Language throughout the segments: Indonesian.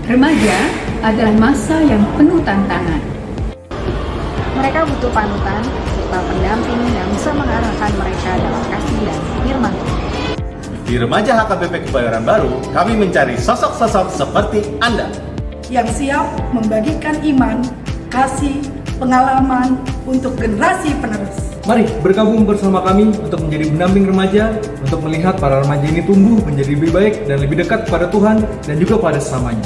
Remaja adalah masa yang penuh tantangan. Mereka butuh panutan serta pendamping yang bisa mengarahkan mereka dalam kasih dan firman Tuhan. Di Remaja HKBP Kebayoran Baru, kami mencari sosok-sosok seperti Anda yang siap membagikan iman, kasih, pengalaman untuk generasi penerus. Mari bergabung bersama kami untuk menjadi pendamping remaja, untuk melihat para remaja ini tumbuh menjadi lebih baik dan lebih dekat pada Tuhan dan juga pada sesamanya.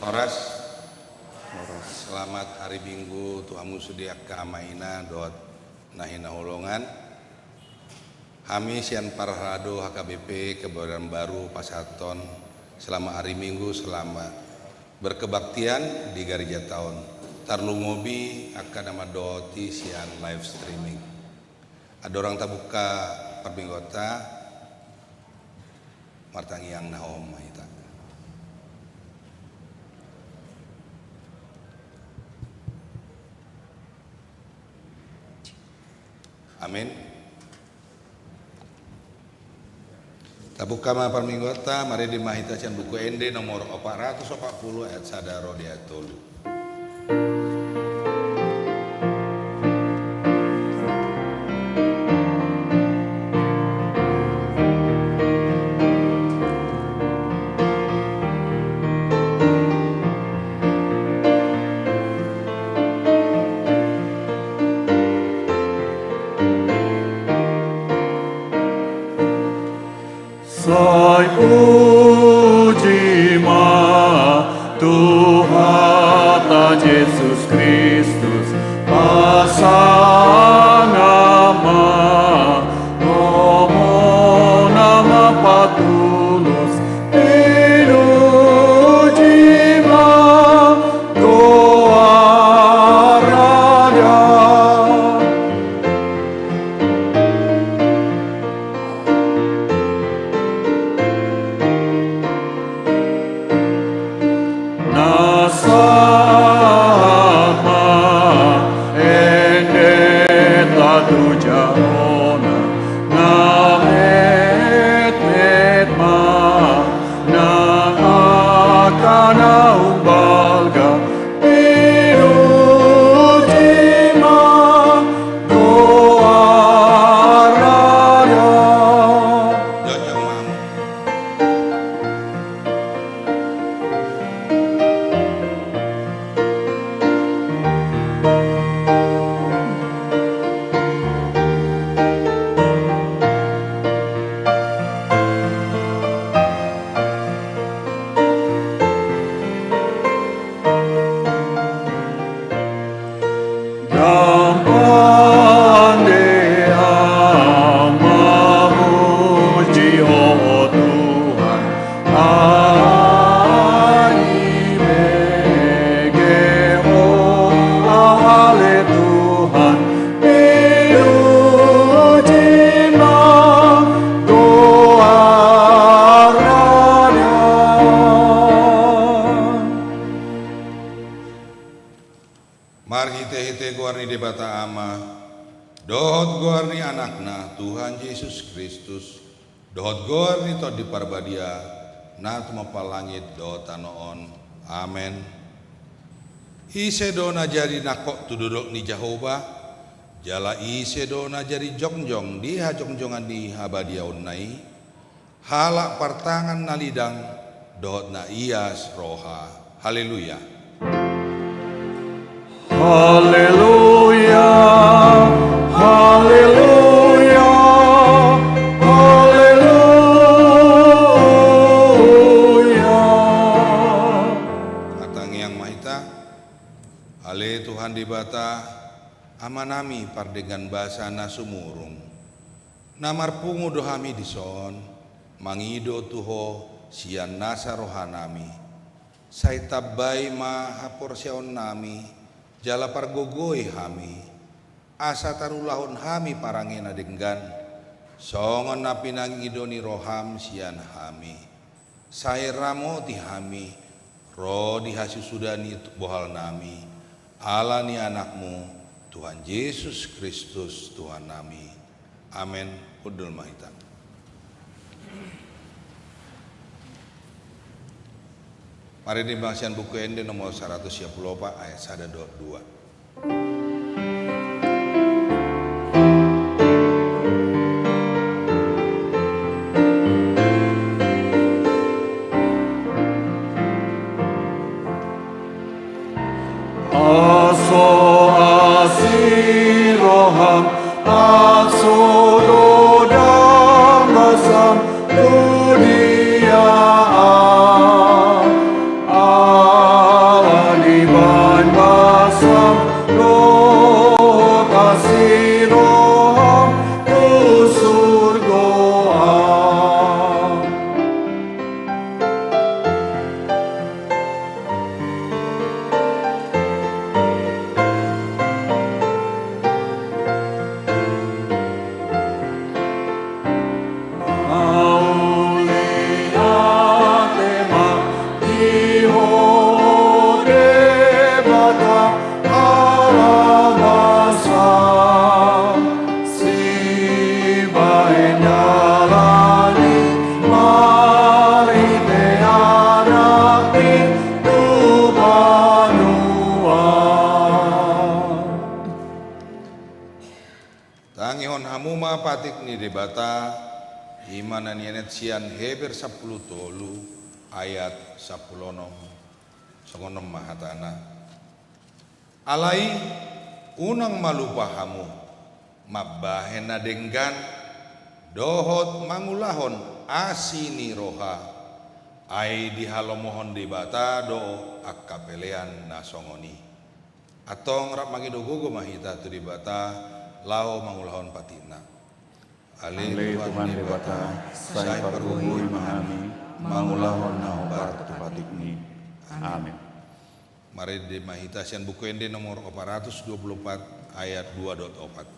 Horas, selamat hari Minggu Tuhamu sediaka maina dot nahina holongan. Kami sian parhado HKBP Kebayoran Baru Pasaton selama hari Minggu selama berkebaktian di gereja tahun. Tarlungobi akan nama doti sian live streaming. Ada orang tabuka perbinggota martangi yang nahom ita. Amin. Tabukama parminggota mari dimahita sian buku ende nomor 440 ayat sadaro diatolu. Sai puji ma Tuhan Yesus Kristus pasanama Nomo nama patulus Pinuji ma Doa raja Nasama ende tatu jaona na met ma na akana umbalga Pinuji ma doa raya. Jojong mamu. Gampang memuji oh Tuhan, Ani bege oh ahale Tuhan, Pinuji ma doa raja. Mari hite guarni debata ama, dohot guarni anakna Tuhan Yesus Kristus, dohot guarni to di parbadia, nat mapalangit dohot anoon, amen. Ise dona jari nakok tu duduk ni Jehovah, jala ise dona jari jongjong di hajongjongan di habadia unnai, halak partangan nalidang, dohot na ias roha, haleluya. Haleluya, haleluya, haleluya. Atang yang mahita, ale Tuhan dibata, amanami pardengan bahasa nasumurung. Namar pungu dohami dison, mangido tuho sian nasa rohanami. Sai tabai ma hapor siaon nami. Jala pargogoi hami, asa tarulahon hami parangena denggan, songon na pinangidoni roham sian hami, saya ramo ti hami, roh di hasusudani bohal nami, ala ni anakmu, Tuhan Yesus Kristus Tuhan nami, amin. Udul mahita. Mari dibahasian buku ende nomor 124 ayat 122. Aso asiroham, aso dodam basam dunia. Aliban basam do asiroham tu surgoam. Tangihon hamuma patik ni debata imanan yanet sian Heber 10 tolu ayat 10 songonom mahatana. Alai unang malupahamu mabahena denggan dohot mangulahon asini roha ai dihalomohon debata do akkapelean nasongoni atong rap magidogogo mahita tu debata lao mangulahon patina. Ale Tuhan debata sai pargugui mahami mangulahon nahobar tu patikni. Amin. Mari di mahita sian buku ende nomor 424 ayat 2.4.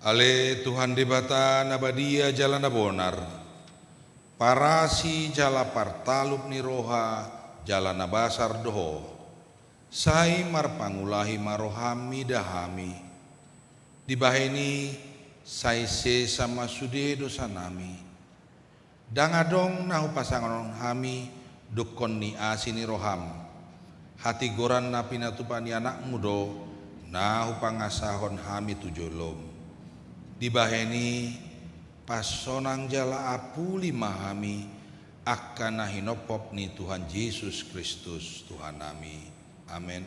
Ale Tuhan debata nabadia jalan bonar, parasi jala partalup ni roha jalan nabasar doho, sai marpangulahi marohami dahami, dibaheni sai se sama sude dosa nami, dangadong nahu pasangan hami dukon ni asini roham, hati goran napi natupani anak mudo nahu pangasahon hami tujolom. Dibaheni pasonang jala apuli mahami akan nahinopop ni Tuhan Yesus Kristus Tuhan nami. Amin.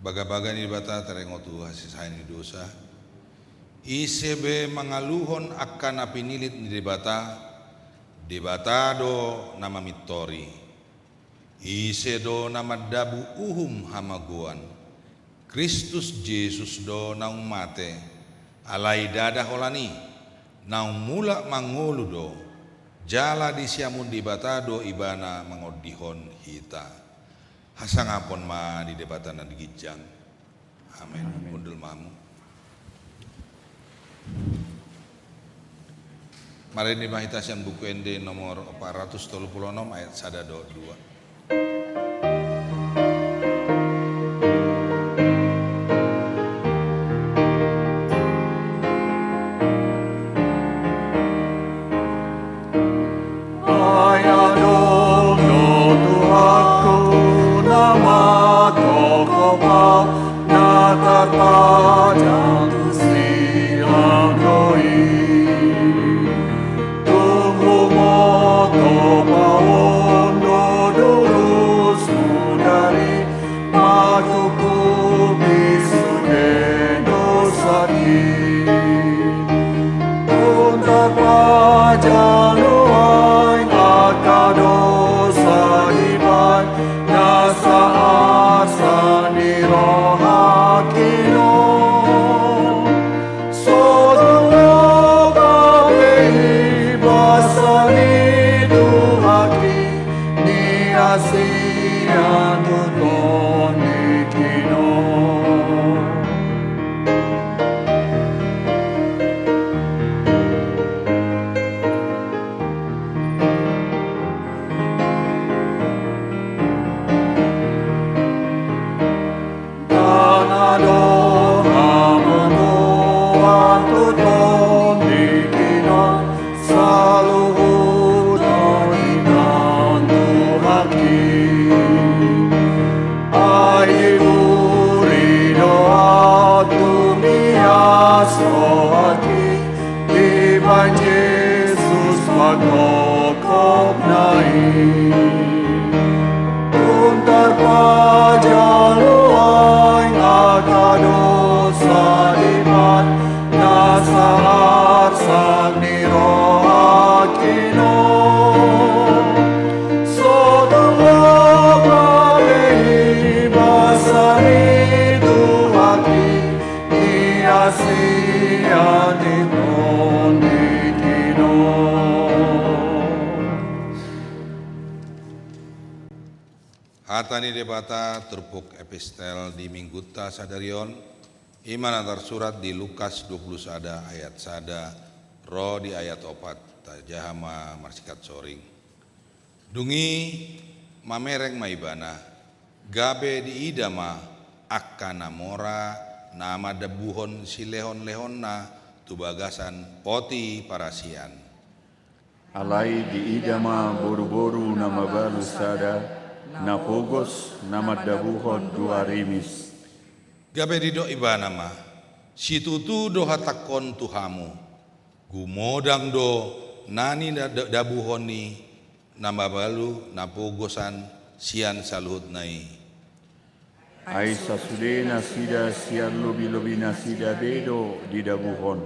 Baga-baga ni bata terengotu hasisain ni dosa. Isebe mangaluhon akan api nilit ni debata do nama mitori. Ise do nama dabu uhum hamaguan. Kristus Yesus do naung mate. Alai dada holani. Naung mula mangolu do. Jala di siamun di batado ibana mangodihon hita. Hasangapon ma di debatana di gijang. Amin. Undul mamu. Mari di mahitasian buku ND nomor 436 ayat 1-2. Hatani debata terpuk epistel di Mingguta sadarion iman antar surat di Lukas 21 ayat 1 roh di ayat 4 tajahama marsikat soring dungi mamereng maibana gabe di idama akkana mora nama debuhon silehon lehonna tubagasan poti parasian alai di idama boru-boru nama balu sada na pogos nama dabuhon dua rimis. Gabe di do ibana ma, situtu do hatakon tuhamu, gumodang do nani dabuhoni nama balu na pogosan sian saluhut nai. Ai sasudena sida sian lobi-lobi nasida bedo di dabuhon,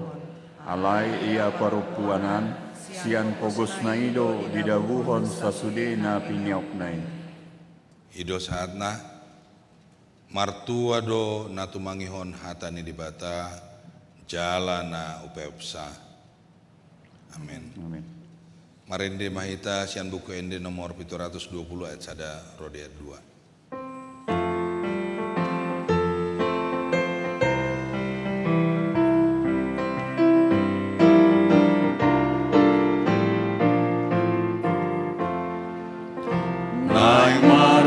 alai ia parupuanan sian pogos naido di dabuhon sasudena pinyok nai. Ido saatna martua do natumangihon hatani dibata jalana upepsa. Amin. Amin. Marende mahita sian buku ende nomor 720 ayat 1 rodia 2.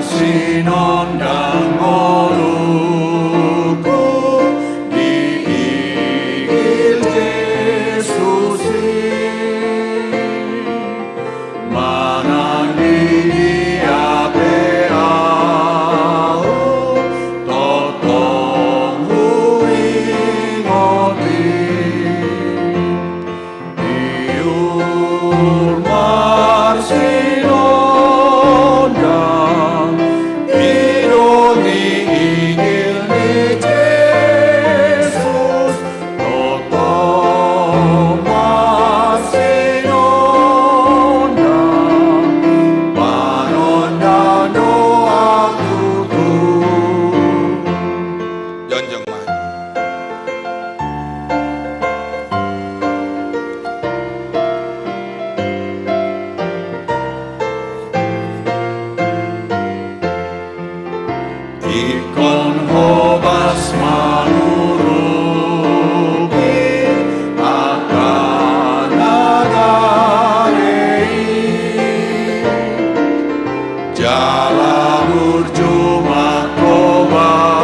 Sinondang ngoluku diigil Yesus manang dia peau totong hui ngoti diur marsinondang Ino ikon hobas manurugi akan nagarei jala burjuma kobasi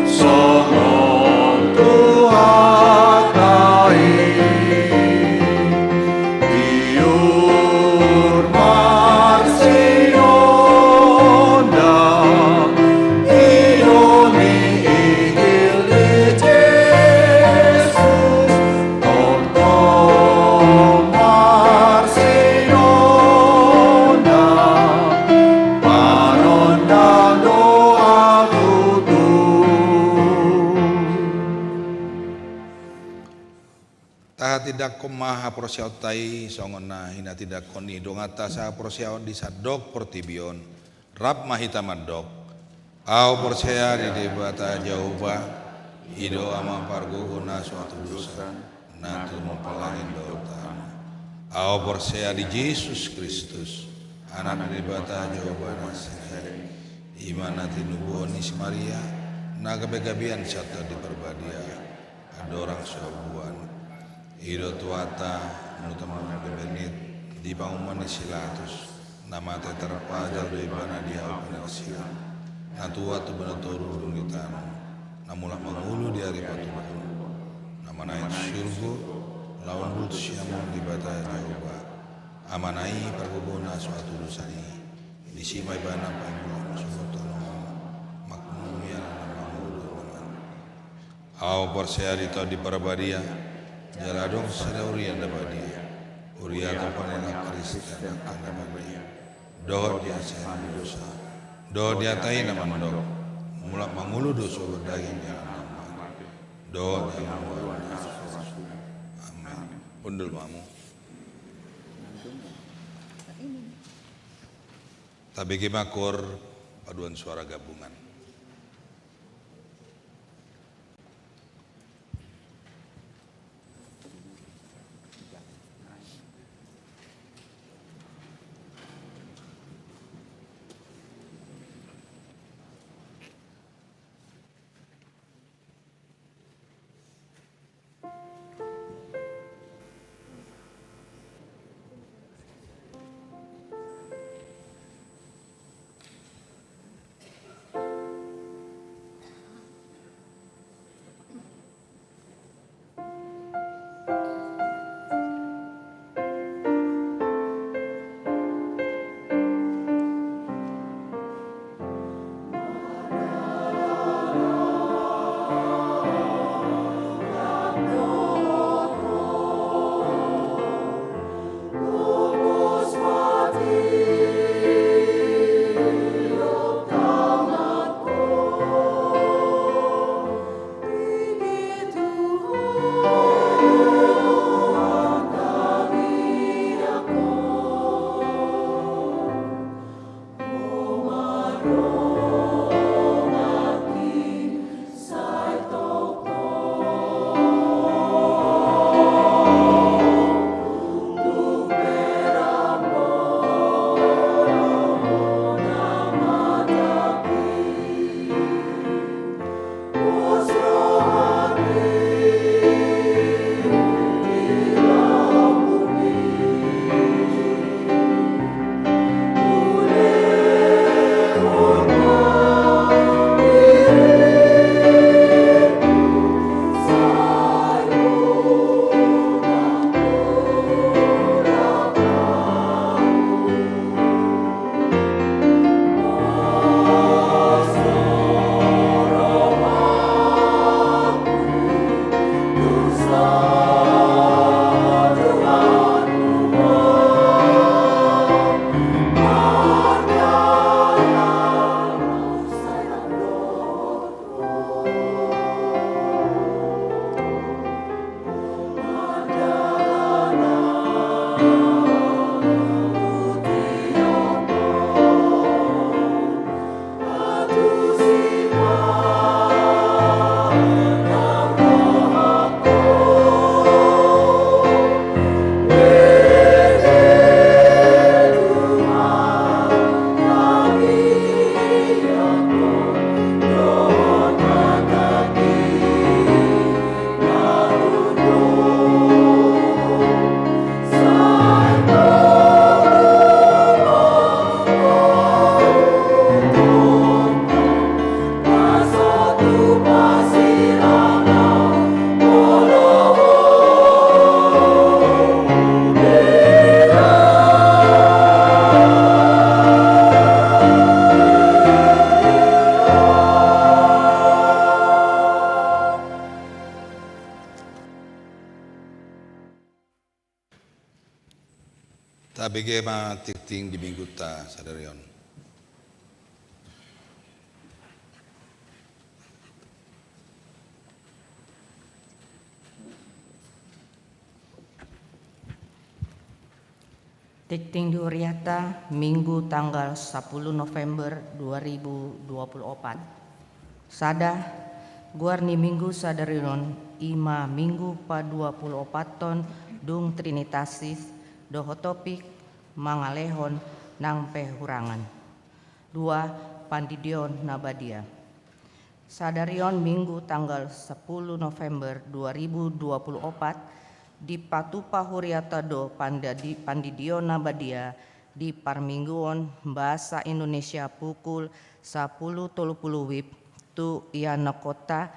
songon tuhatai diur marsinonda ioni igil di Jesus tonton marsinonda panondang doa tutup Taha tidak komaha prosiautai songona hina tidak koni dongata sa prosiaon di sadok portibion rap mahita madok au percaya di debata jauba ido ama parguguna suatu dosa natu mempalahin dosa au percaya di Yesus Kristus anak debata jauba nasihai imana tinubuonis Maria naga begabian satu di perbadia ada orang sebuan Ido tuata menutama benit di bangunan silatus nama terpajal di mana dia penelsian natua tu benatoru dunitano namulah mengulu di hari patuhan nama naik surgu lawan bulut siamun di bata jauba amanai pergubuna suatu dosani di simai bana panggilan suatu makmum yang nama mulu au persea di perbadia Jaladong sada urian dapat dia, uria kapanena Kristen akan dapat dia. Doh dia sayang dosa, doh dia tai nama mandok, mulak mangulu dosa berdaging yang nama. Doh dia mawar. Amin. Undul mamu. Tabegi makor paduan suara gabungan. gema tikting di minggu ta sadarion. Tikting Duriata Minggu tanggal 10 November 2024. Sada guarni Minggu sadarion ima Minggu pa 24 ton dung Trinitasis doho topik mangalehon nang pehurangan. 2. Pandidion Nabadia. Sadarion Minggu tanggal 10 November 2024 di Patupa Huriata do Pandidion Nabadia di Parmingguon Bahasa Indonesia pukul 10.30 WIB tu iana kota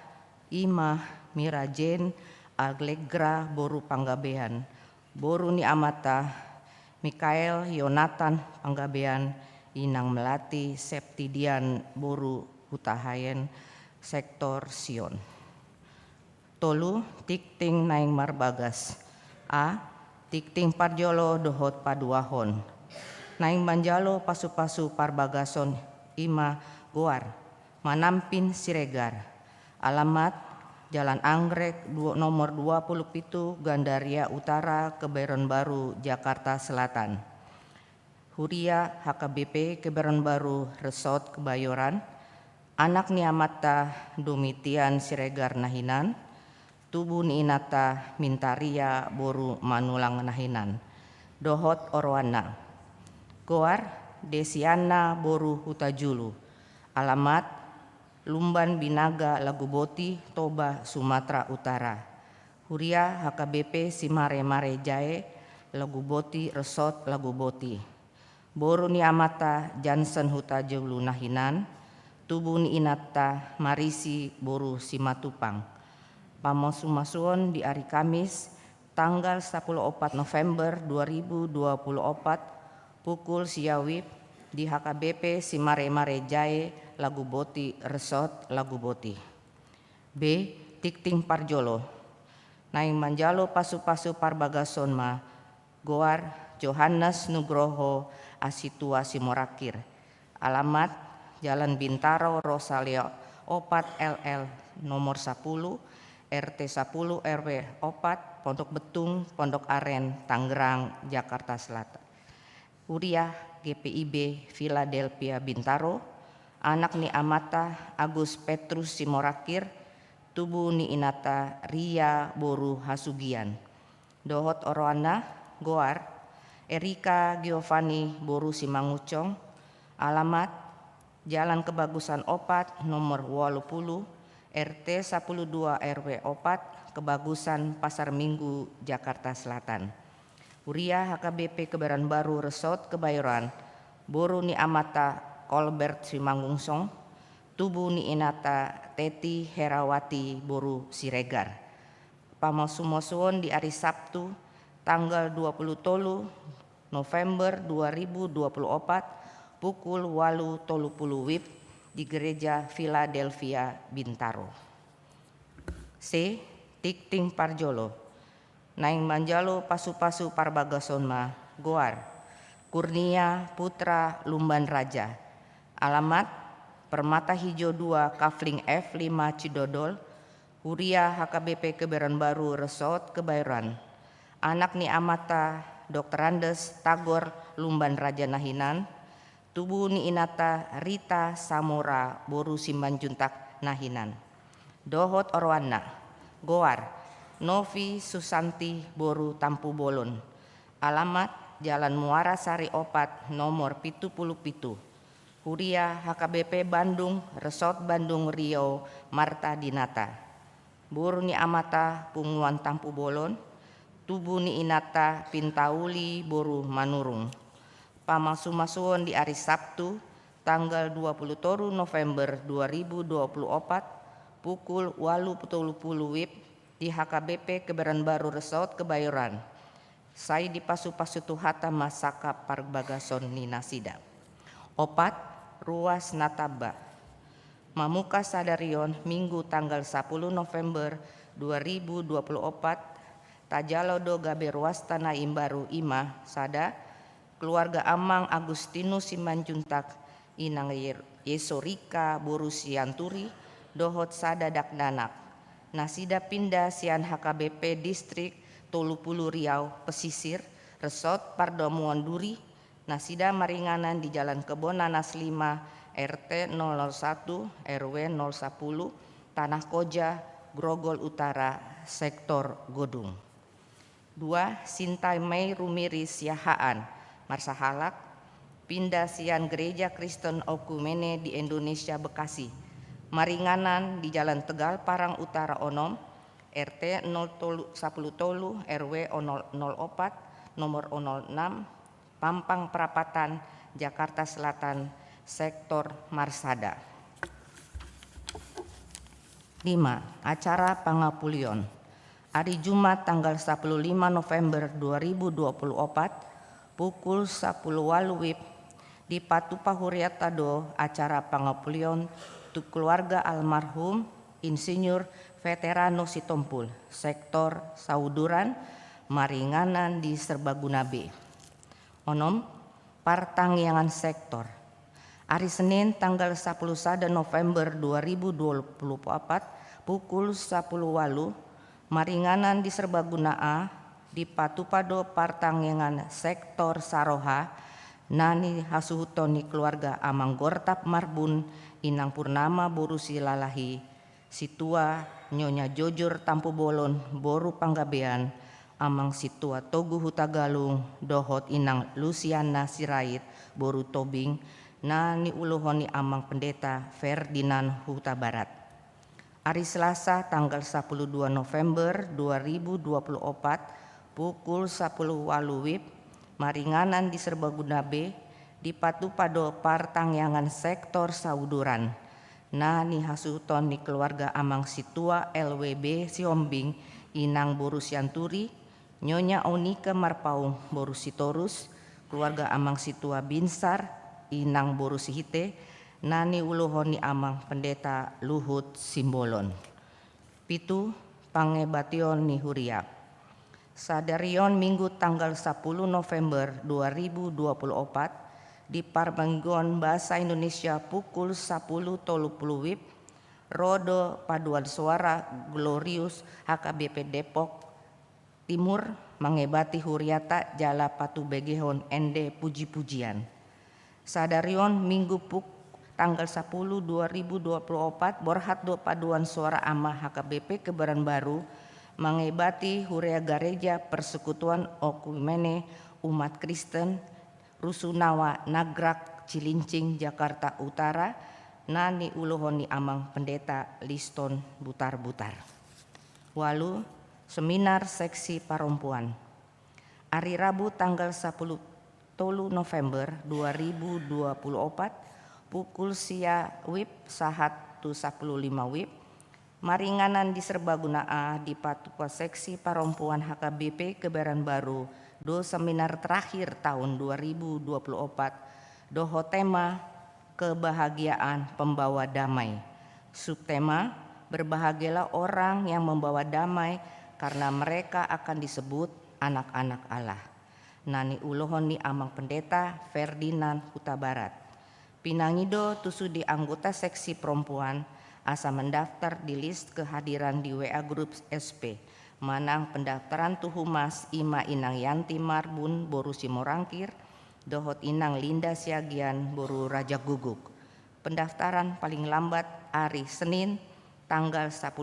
ima mirajen Allegra boru panggabean boru ni amata Mikael Yonatan panggabean inang melati Septidian boru hutahayen sektor Sion. Tolu tikting naing marbagas. A. Tikting parjolo dohot paduahon. Naing manjalo pasu-pasu parbagason ima goar. Manampin Siregar. Alamat Jalan Anggrek nomor 27 Gandaria Utara Kebayoran Baru Jakarta Selatan. Huria HKBP Kebayoran Baru Resort Kebayoran. Anak niamata Domitian Siregar Nahinan. Tubuh ni inata mintaria boru manulang nahinan. Dohot Orwana. Goar Desiana boru hutajulu. Alamat Lumban Binaga Laguboti Toba Sumatera Utara. Huria HKBP Simare Mare Jae Laguboti Resort Laguboti. Boru ni amata Jansen hutajulu nahinan. Tubuh ni inata Marisi boru Simatupang. Pamosumasuon di hari Kamis tanggal 14 November 2024 pukul siawib di HKBP Simare Mare Jae Laguboti Resort Laguboti. B. Tikting Parjolo. Naing manjalo pasu-pasu parbagason ma goar Johannes Nugroho Asitua Simorakir. Alamat Jalan Bintaro Rosalia Opat LL nomor 10 RT 10 RW 4 Pondok Betung Pondok Aren Tangerang Jakarta Selatan. Huria GPIB Philadelphia Bintaro. Anak ni amata Agus Petrus Simorakir. Tubuh ni inata Ria Boru Hasugian. Dohot Orwana Goar Erika Giovanni Boru Simangucong. Alamat Jalan Kebagusan Opat nomor 80 RT 12 RW 4 Kebagusan Pasar Minggu Jakarta Selatan. Huria HKBP Kebayoran Baru Resort Kebayoran. Boru ni amata Colbert Simangungsong. Tubuh ni inata Teti Herawati Boru Siregar. Pamasumosuon di hari Sabtu tanggal 20 November 2024 pukul 8.30 WIB di Gereja Philadelphia Bintaro. C. Tikting Parjolo. Naing manjalo pasu-pasu parbagason ma goar Kurnia Putra Lumban Raja. Alamat Permata Hijau 2 Kafling F5 Cidodol. Huria HKBP Kebayoran Baru Resort Kebayoran. Anak ni amata Dr. Andes Tagor Lumban Raja Nahinan. Tubuh ni inata Rita Samora Boru Simbanjuntak Nahinan. Dohot Orwana Goar Novi Susanti Boru Tampu Bolon. Alamat Jalan Muara Sari Opat nomor 77. Huria HKBP Bandung Resort Bandung Riau Marta Dinata. Boru ni amata Punguan Tampu Bolon. Tubuh ni inata Pintauli Boru Manurung. Pamasuon di hari Sabtu tanggal 20 November 2024 pukul 8.30 WIB di HKBP Kebayoran Baru Resort Kebayoran. Saya di pasu-pasu tuhata masaka parbagason ninasida. Opat Ruas Nataba. Mamuka Sadarion Minggu tanggal 10 November 2024 Tajalodo Gabe Ruas Tanah Imbaru Ima Sada keluarga Amang Agustinus Simanjuntak inang Yesorika Boru Sianturi dohot sadadak danak. Nasida pindah sian HKBP Distrik Tolupulu Riau Pesisir Resort Pardomuan Duri. Nasida maringanan di Jalan Kebon Nanas 5 RT 001 RW 010 Tanah Koja Grogol Utara Sektor Godung. 2. Sintai Mei Rumiris Yahaan Marsahalak pindah sian Gereja Kristen Okumene di Indonesia Bekasi. Maringanan di Jalan Tegal Parang Utara Onom RT 010 RW 004 nomor 06 Pampang Perapatan Jakarta Selatan Sektor Marsada. 5. Acara Pangapulion hari Jumat tanggal 15 November 2024 pukul 10 WIB di Patupa Huriatado acara Pangapulion untuk keluarga almarhum Insinyur Veterano Sitompul Sektor Sauduran Maringanan di Serbaguna B. Onom Partangyangan Sektor hari Senin tanggal 11 November 2024 pukul 10 walu maringanan di Serbaguna A di Patupado Partangyangan Sektor Saroha nani hasuhutoni keluarga Amang Gortap Marbun Inang Purnama Boru Silalahi Situa Nyonya Jojor Tampu Bolon Boru Panggabean Amang Situa Togu Hutagalung dohot Inang Luciana Sirait Boru Tobing nani uluhoni Amang Pendeta Ferdinand Huta Barat. Hari Selasa tanggal 12 November 2024 pukul 10 walu WIB maringanan di Serbaguna B di Patupado Partangyangan Sektor Sauduran nani hasutoni keluarga Amang Situa LWB Siombing Inang Boru Sianturi Nyonya Onika Marpaung Boru Sitorus keluarga Amang Situa Binsar Inang Boru Sihite nani uluhoni Amang Pendeta Luhut Simbolon. 7. Pangebation ni Huria sadarion Minggu tanggal 10 November 2024 di Parmanggon Bahasa Indonesia pukul 10.30 WIB Rodo Paduan Suara Glorius HKBP Depok Timur mengebati Huriata Jala Patu Begehon ND Puji-pujian. Sadarion Minggu tanggal 10 2024 Borhatdo Paduan Suara Ama HKBP Kebaran Baru mengebati Huria Gareja Persekutuan Okumene Umat Kristen Rusunawa Nagrak Cilincing Jakarta Utara nani uluhoni Amang Pendeta Liston Butar-Butar. Walu Seminar Seksi Perempuan hari Rabu tanggal 10 November 2024 pukul sia WIB sahat 15 WIB maringanan di Serbaguna A di Patupa Seksi Perempuan HKBP Kebaran Baru do seminar terakhir tahun 2024 doho tema kebahagiaan pembawa damai. Subtema berbahagialah orang yang membawa damai karena mereka akan disebut anak-anak Allah. Nani ulohoni Amang Pendeta Ferdinand Huta Barat. Pinangido tusudi anggota seksi perempuan asa mendaftar di list kehadiran di WA Group SP. Manang pendaftaran tu humas Ima Inang Yanti Marbun Boru Simorangkir, dohot Inang Linda Siagian Boru Raja Guguk. Pendaftaran paling lambat hari Senin tanggal 10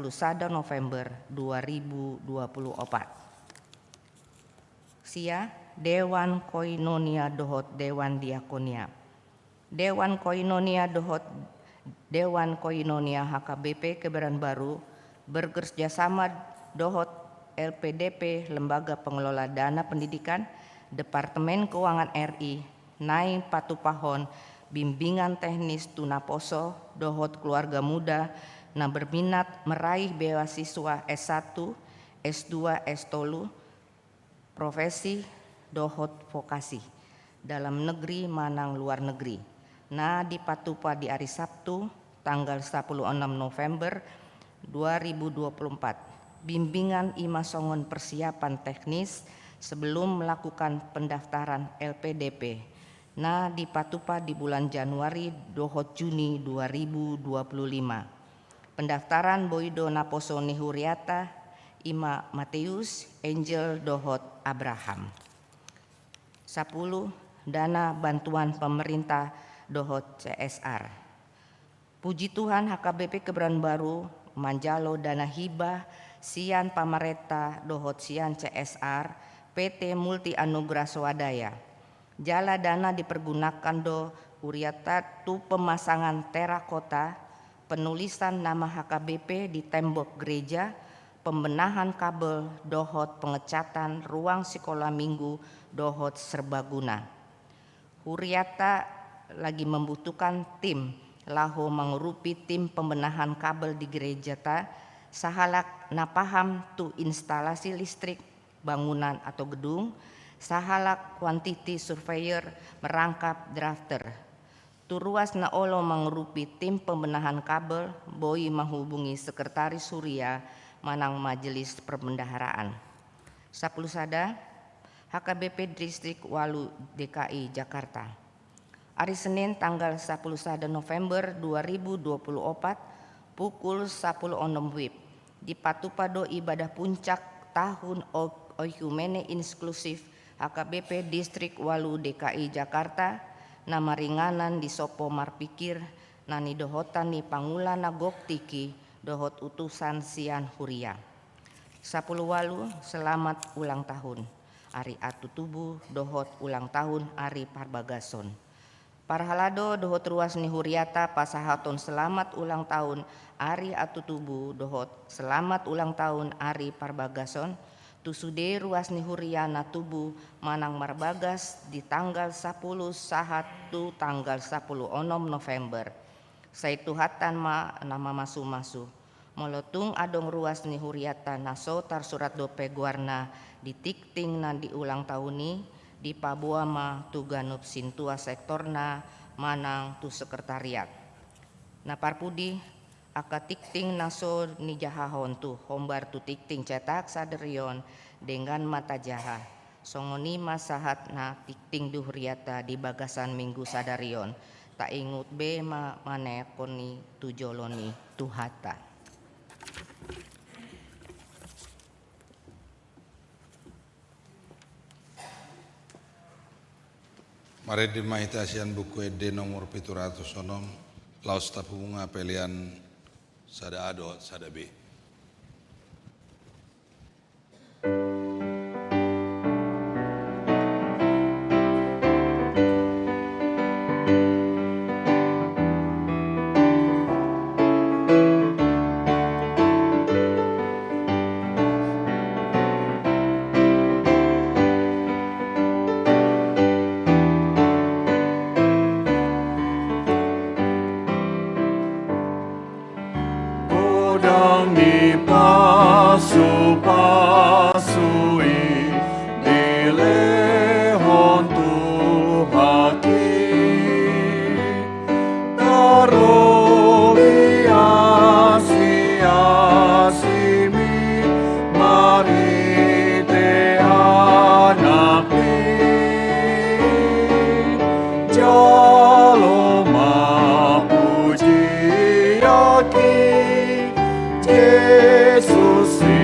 November 2024. Sia Dewan Koinonia dohot Dewan Diakonia. Dewan Koinonia dohot Dewan Koinonia HKBP Kebaran Baru bekerjasama dohot LPDP Lembaga Pengelola Dana Pendidikan Departemen Keuangan RI Nai Patupahon Bimbingan Teknis Tunaposo dohot keluarga muda na berminat meraih beasiswa S1, S2, S3 profesi dohot vokasi dalam negeri manang luar negeri. Nah di Patupa di hari Sabtu tanggal 16 November 2024 bimbingan Ima Songon persiapan teknis sebelum melakukan pendaftaran LPDP. Nah di Patupa di bulan Januari dohot Juni 2025. Pendaftaran Boido Naposo Nihuriata, Ima Mateus, Angel dohot Abraham. 10. Dana bantuan pemerintah dohot CSR. Puji Tuhan HKBP Kebayoran Baru manjalo dana hibah sian pamareta dohot sian CSR PT Multi Anugerah Swadaya. Jala dana dipergunakan do Huriata tu pemasangan terakota, penulisan nama HKBP di tembok gereja, pembenahan kabel dohot pengecatan ruang sekolah minggu dohot serbaguna. Huriata lagi membutuhkan tim laho mengurupi tim pembenahan kabel di gereja ta sahalak napaham tu instalasi listrik bangunan atau gedung, sahalak quantity surveyor merangkap drafter. Tu ruas na olo mengurupi tim pembenahan kabel, boi menghubungi sekretaris Surya manang majelis perbendaharaan. 10 sada HKBP Distrik Walu DKI Jakarta. Hari Senin tanggal 10 sada November 2024 pukul 10.06 WIB di Patupado ibadah puncak tahun Oikumene inklusif HKBP Distrik Walu DKI Jakarta nama ringanan di Sopo Marpikir nani dohotan ni Pangulana Goktiki dohot utusan Sian Huria. 10 Walu selamat ulang tahun. Ari atu tubuh dohot ulang tahun Ari Parbagason. Parhalado dohot ruas ni Huriata pasahaton selamat ulang tahun Ari atu tubuh dohot selamat ulang tahun Ari Parbagason. Tusude ruas ni Huriana tubuh manang marbagas di tanggal 10 sahat tu tanggal 10 November. Saituhatan ma nama masu-masu. Molotung adong ruas ni Huriata naso tar surat dope guarna di tikting na di ulang tahun ni di Pabuama tu ganup sintua sektorna manang tu sekretariat. Na parpudi aka tikting naso ni jahahon tu hombar tu tikting cetak saderion dengan mata jaha. Songoni masahat na tikting duhriata di bagasan minggu sadarion. Tak ingut be ma manekoni tu joloni tu hata. Mari dimahitasian buku ED nomor 706 Laos Tapunga pelian sada ado sada B. Yesus si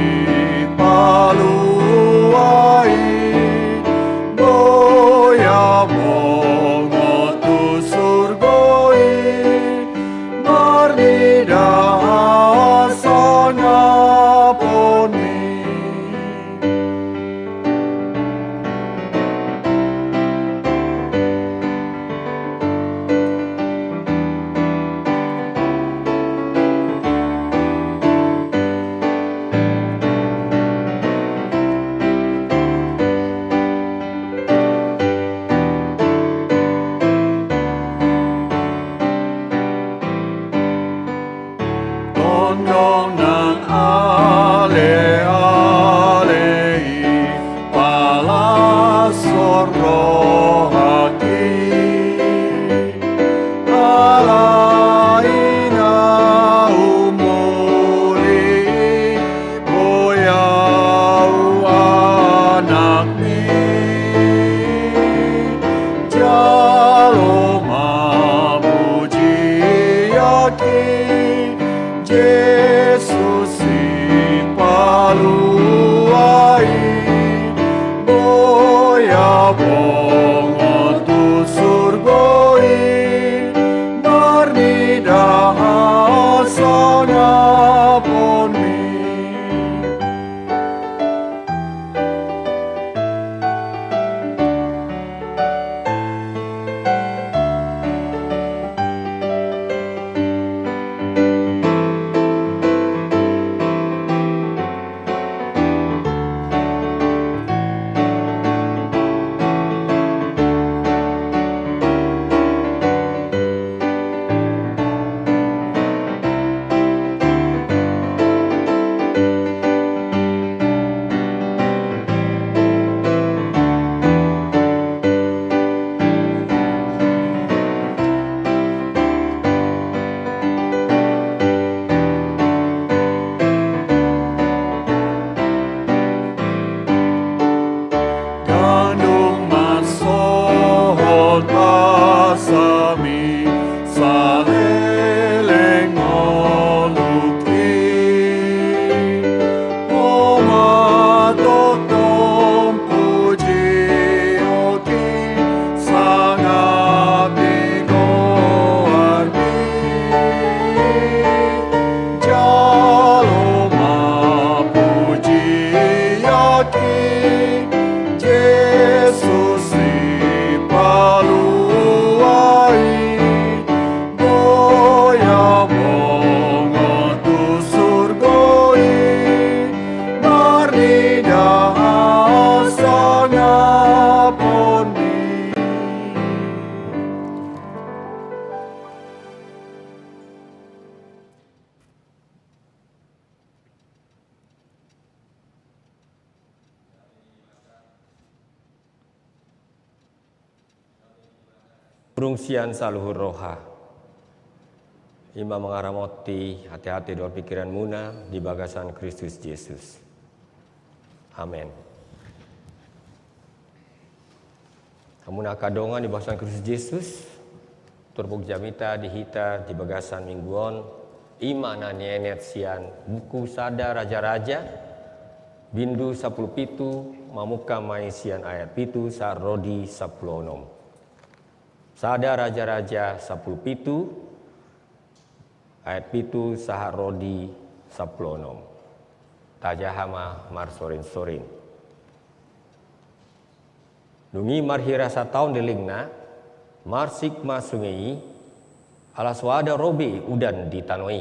Perungsian saluhur roha. Ima mengaramoti hati-hati doa pikiran muna di bagasan Kristus Yesus. Amin. Kamu nak kadongan di bagasan Kristus Yesus. Turbuk jamita dihita di bagasan mingguan. Ima na nienet sian buku sada raja-raja. Bindu 10 pitu mamuka mai sian ayat pitu sa rodi 10 onom. Sada raja-raja 10 pitu ayat pitu saha rodi 10 onom. Tajahama mar sorin-sorin. Dungi marhira sataun delingna mar sikma sungai ala swada robe udan di tanoi.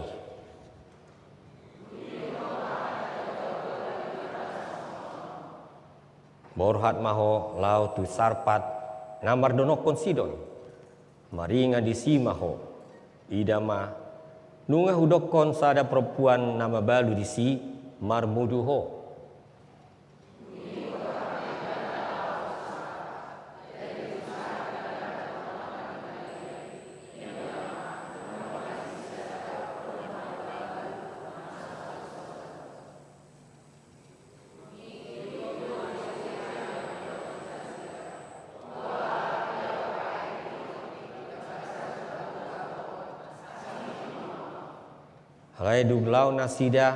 Borhat maho lau tu sarpat namar donokon sidon. Maringa di si maho. Idama nunga hudokon sada perempuan nama balu di si marmuduho. Halai duglau nasida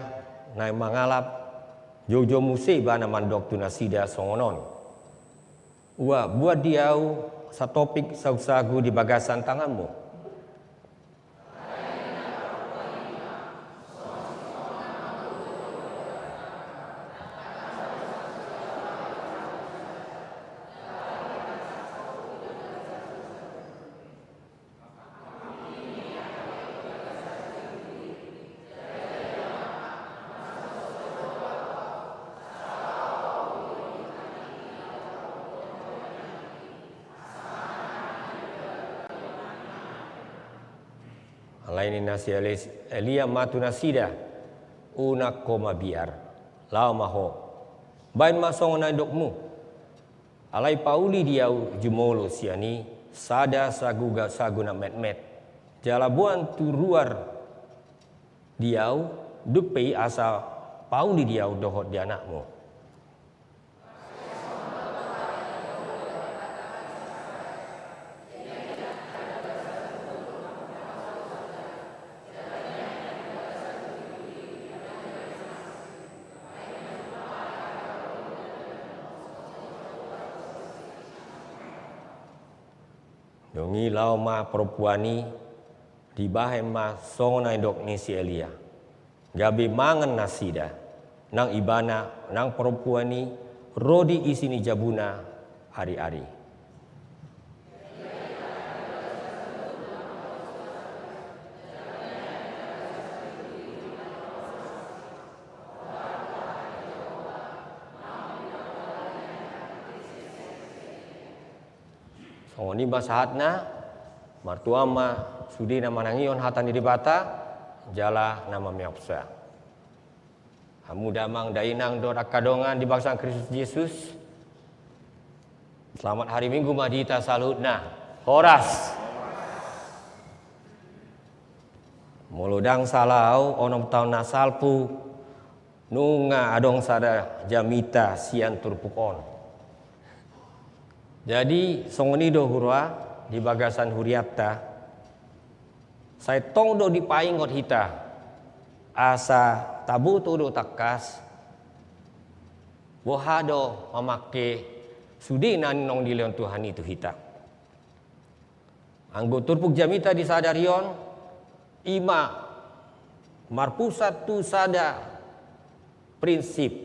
nai mangalap jojo musik bana mandok tu nasida songonon. Ua buat diau satopik sagu-sagu di bagasan tanganmu. Lain nasi Elia matu nasida una koma biar lau maho bain masong na dokmu alai pauli diau jumolo siani sada saguga saguna met jalabuan tu ruar diau dupi asa pauli diau dohot di anakmu. Dongi lau ma perempuani di bahe ma sona dok ni si Elia. Gabi mangan nasida nang ibana nang perempuani rodi isini jabuna hari-hari. Songoni masahatna martuama sudi nama nangion hatan di bata jala nama miapsa. Hamu damang dainang dora kadongan di bangsa Kristus Yesus. Selamat hari Minggu madita salutna. Horas. Molodang salau onom taun nasalpu nunga adong sada jamita sian turpukon. Jadi songoni do hurwa di bagasan huriatta saya tong do dipaingot hita asa tabu tu do takas bohado mamake sudi nan nong dileon Tuhan itu hita anggo turpuk jamita di sadarion ima marpusat tu sada prinsip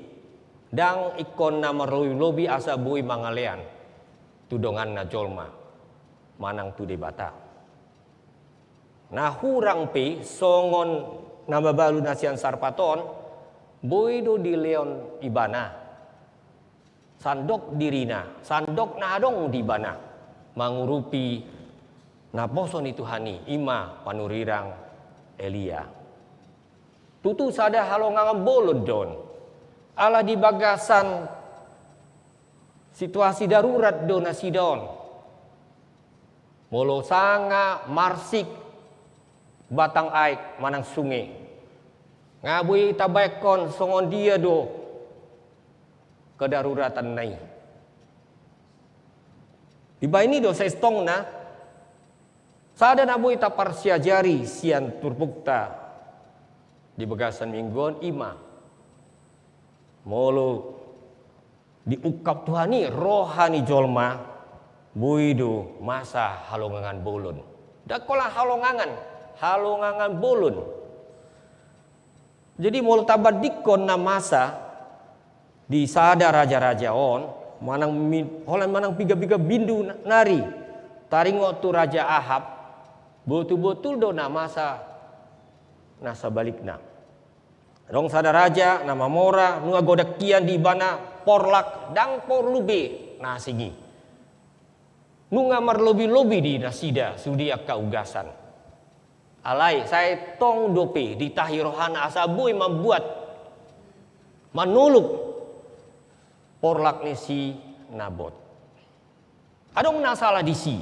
dang ikon nama lobi asa bui mangalean tudongan na jolma manang tu debata. Nah hurang pe songon nama balu nasian sarpaton boido di leon ibana sandok dirina sandok na adong di bana mangurupi na poson itu hani ima panurirang Elia. Tutu sada halongang bolodon ala di bagasan situasi darurat do nasidon. Molo sanga marsik batang aik manang sungai. Ngabui tabaikon songon dia do kedaruratan nai. Iba ini do sestong na sada nabui tapar siajari sian turbukta di bagasan mingguan ima. Molo diukap Tuhani rohani jolma buido masa halongangan bolon. Dakola halongangan bolon. Jadi molo tabat dikon na masa di sada raja-raja on manang piga-piga bindu nari taringo tu Raja Ahab betul-betul do na masa nasa balikna. Rong sada raja nama mora nunga godak kian di bana porlak dang porlube nasingi. Nunga marlobi-lobi di nasida sudi akka ugasan. Alai saya tong dope di tahi rohana asabui membuat manuluk porlak ni si Nabot. Adong nasalah di si.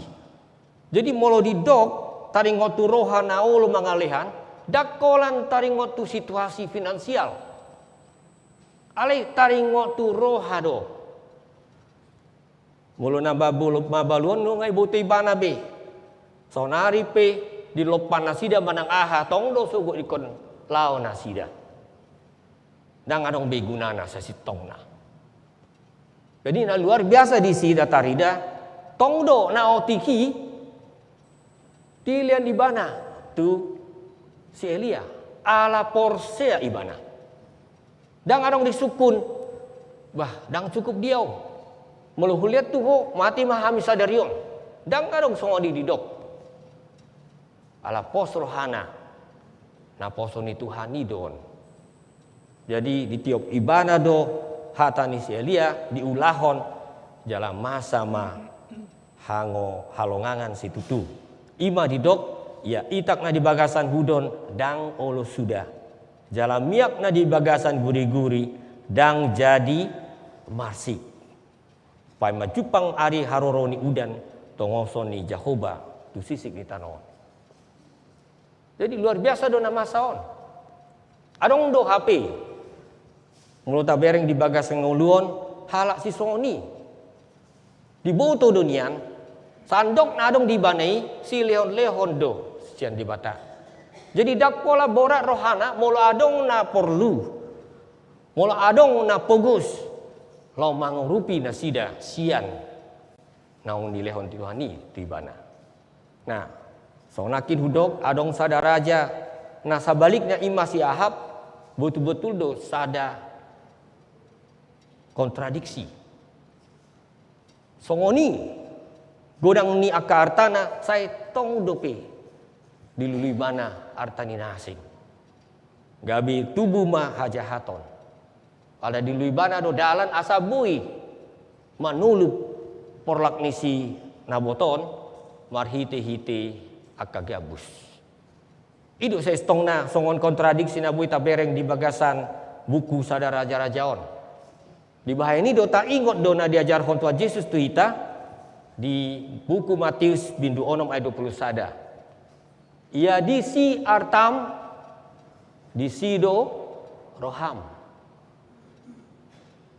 Jadi molo di dok taringotu rohana ulu mangalehan dakolan taringotu situasi finansial. Alai taringotu rohado. Mulu mabaluan nungai buti bana be. Sonari pe di lopan nasida manang aha tong do sugo ikon lao nasida. Dang adong begunana sa sitongna. Jadi na luar biasa di sida tarida tong do na otiki tilian di bana tu si Elia ala porsea ibana. Dang adong disukun bah dang cukup diau. Meluhuliat tu ho mati mahami sadarion. Dang adong songodi didok. Ala pos rohana. Na posoni Tuhan idon. Jadi ditiup ibana do hatani si Elia diulahon jalan masa ma hango halongangan si tutu. Ima didok ya itak na di bagasan hudon dang olo sudah. Jalan miak na di bagasan guri-guri dang jadi marsik. Pai majupang ari haroroni udan tongosoni Jahoba tu sisik di tanon. Jadi luar biasa do nama saon. Adong do HP. Mulut bereng di bagas nguluon halak si songoni. Di boto dunian sandok nadong di banai si leon do sian di bata. Jadi dakpola borak rohana molo adong na porlu. Molo adong na pogus. Lau mangurupi nasida sian naung di lehon Tuhani di bana. Nah, sonakin hudok adong sada raja nah sabaliknya ima si Ahab betul-betul do sada kontradiksi. Songoni godang ni aka artana saya tong dope dilului bana artani nasing. Gabi tubuh mah hajahaton. Ada di luibana do dalan asabui manulup porlak nisi Naboton marhite-hite akagabus. Idu saya stongna songon kontradiksi nabui tabereng di bagasan buku sada raja-rajaon. Di bahaya ini do ta ingot do na diajar hontua Yesus tu ita di buku Matius bindu onom ayat 20 sada. Ia disi artam disido roham.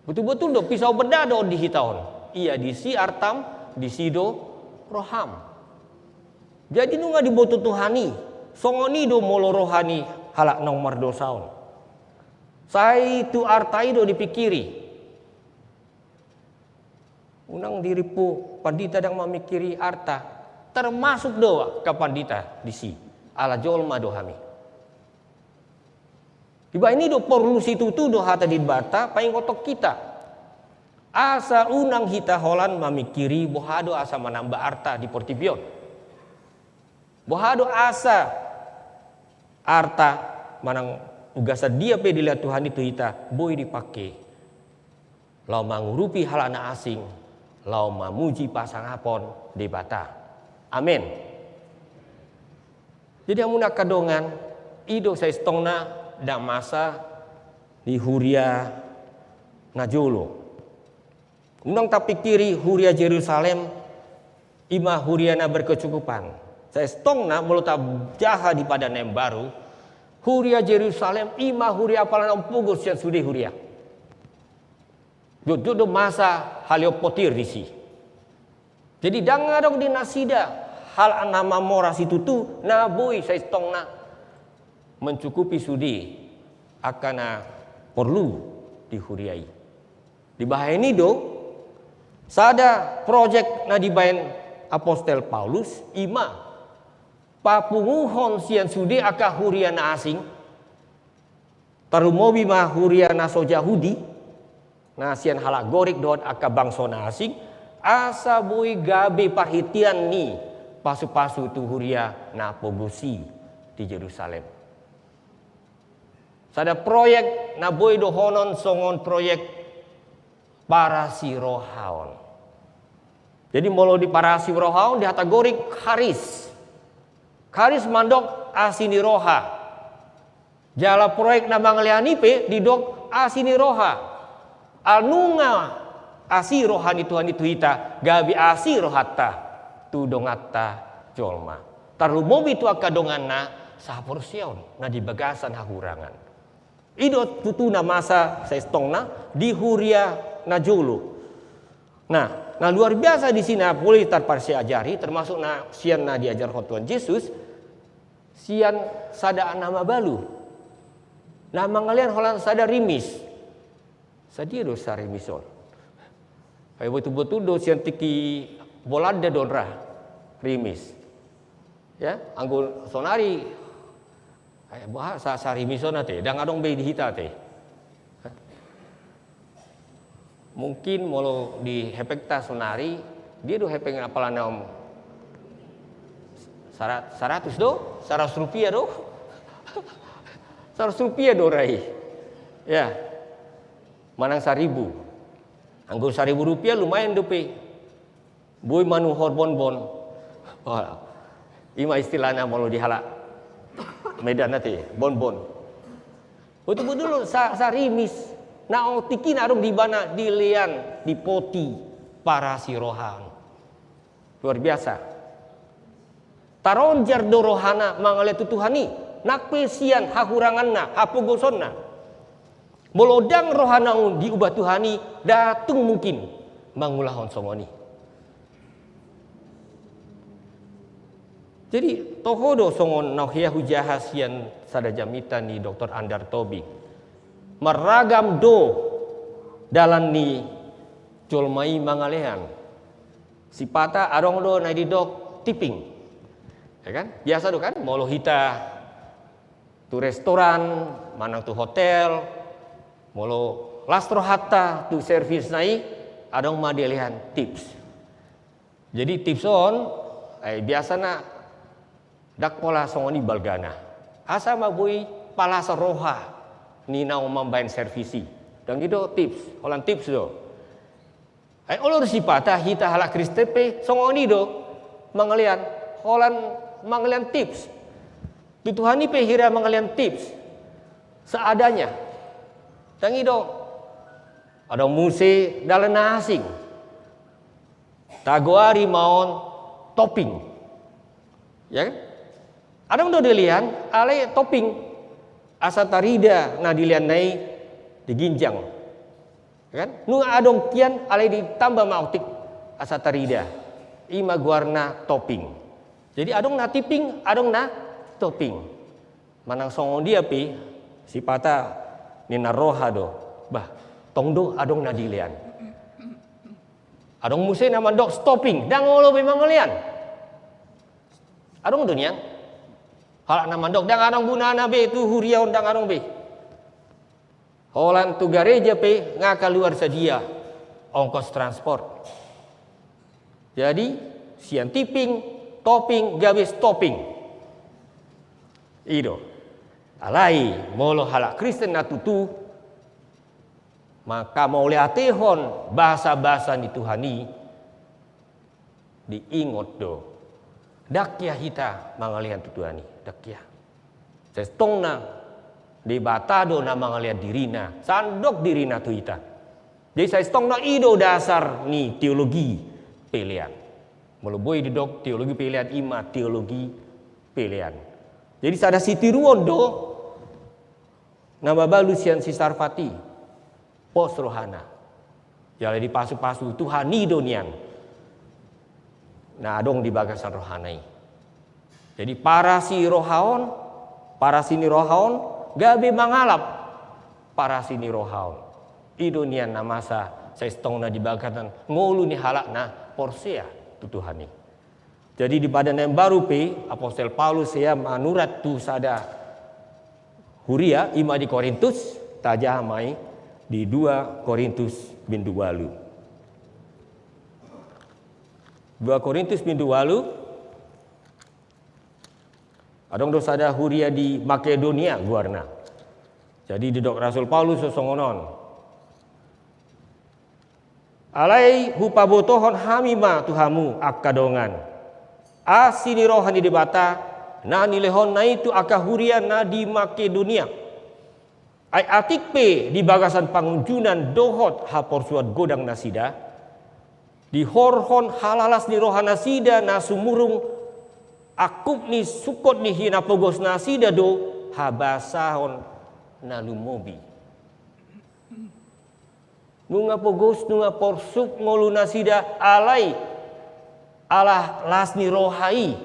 Betul-betul do pisau beda do di hitaon. Iya disi artam disido roham. Jadi nunga dibotu Tuhani. Songoni do molo rohani halak nomor dosaon. Sai tu artai do dipikiri. Unang diripu pandita dang memikiri arta. Termasuk do ke pandita disi. Ala jolma do hami. Tiba ini do porlu situ tu do hata di bata paling kotok kita. Asa unang hita holan mamikiri bohado asa menambah arta di portibion. Bohado asa arta manang ugasa dia pe dilihat Tuhan itu hita boy dipake. Lau mangurupi halana asing, lau mamuji pasangapon di bata. Amin. Jadi amuna kadongan ido saya stongna dan masa di Huria Najolo. Undang tapi kiri Huria Jerusalem Ima huriana berkecukupan. Saya stongna melota jaha di pada nem baru. Huria Jerusalem ima huria apalan pugus yang sudah huria. Jodoh masa halio potir di si. Jadi dangan dong di nasida hal nama moras itu tu nabui saya stongna mencukupi sudi akan perlu dihuriai. Di bahaya ini do sada project na dibayan Apostel Paulus ima papunguhon sian sudi aka huriana asing tarumobi ma huriana so Yahudi na sian halak gorik doat aka bangsona asing asa bui gabe perhatian ni pasu-pasu tu huria na pogusi di Jerusalem. Sada proyek na boy dohonon songon proyek parasi rohaon. Jadi molo di parasi rohaon di kategori karis. Karis mandok asini roha. Jala proyek na mangliani pe di dok asini roha. Alnunga asi rohani Tuhan itu hita gabi asi rohata tu dongata jolma. Tarumobi tu akadonganna saporsion na di bagasan hahurangan. Ido tutuna masa saya stongna di huria na julu. Nah luar biasa di sini boleh terparsi ajari termasuk na sian na diajar Tuhan Yesus sian sada nama balu. Nama ngalian holan sada rimis. Sadia dosa rimison. Ayo betul-betul do sian tiki bolada donra rimis. Ya, anggur sonari bahasa sarimison teh dang adong be dihita teh. Mungkin molo di hepekta sonari dia do hepeng apalan om 100 do 100 rupiah do 100 rupiah do rai ya manang 1000 anggur 1000 rupiah lumayan do pe boy manu hor bon ima istilahnya molo dihala Medan nanti bon betul-betul sarimis na otikin arung di bana di lian di poti para si rohan luar biasa taron jardo rohana mangale tutuhani nakpesian hakuranganna hapugosonna molodang rohana diubah tuhani datung mungkin mangulahon somoni. Jadi tohodo songon nauhia hujahasian sada jamita ni Dr. Andar Tobing meragam do dalam ni jolmai mangalehan sipata arong do na di dok tipping ya kan biasa do kan molo hita tu restoran manang tu hotel molo lastro hatta tu servis nai adong madelihan tips jadi tips on biasa na dak pola songoni balgana asa mabui palasa roha ni nau mambain servisi dan gitu tips holan tips do ai olor sipata hita hala kristepe songoni do mangalian holan mangalian tips Tuhani pe hira mangalian tips seadanya dan gitu ada muse dalam asing tagoari maon topping ya kan ada do dilian ale topping asa tarida na dilian nai diginjang kan nu adong kian alai ditambah mautik asa tarida ima guarna topping jadi adong na tipping adong na topping manang songon dia pi sipata nina roha do bah tongdo adong na dilian adong muse na mandok stopping dangolo be mangalian adong dunia halak na mandok dang adong bunana be tu huriaon dang adong be holan tu gareja pe ngaka luar sedia ongkos transport jadi sian tipping topping gawe stopping ido alai molo halak Kristen na tutu maka mau lihatehon bahasa-bahasa ni Tuhani diingot do dakya hita mangalian tutuani dakya sestongna di batado na mangalian dirina sandok dirina tu hita jadi saya stongna ido dasar ni teologi pilihan Meleboi didok teologi pilihan ima teologi pilihan. Jadi sada sitiruon do nama balusian si sarfati pos rohana. Jadi di pasu-pasu Tuhani donian. Nah adong di bagasan rohanai. Jadi para si rohaon, para sini rohaon gabe mangalap para sini rohaon. Idonian namasa saya setengah di bagatan ngolu ni halak na porsea tu Tuhani. Jadi di badan yang baru Apostel Paulus saya manurat tu sada huria ima di Korintus tajah mai di 2 Korintus bindu walu. 2 Korintus bindu walu. Adong do sada huria di Makedonia guarna. Jadi di dok Rasul Paulus sosongonon. Alai hupabotohon hamima tuhamu akadongan. Asini rohani debata na nilehon na itu akahuria na di Makedonia. Ai atik pe di bagasan pangunjunan dohot haporsuat godang nasida. Di horhon halalas ni rohan nasida na sumurung akup ni sukot ni hina pogos nasida do habasahon na lumobi. Nunga pogos nunga porsuk ngolu nasida alai Allah lasni rohai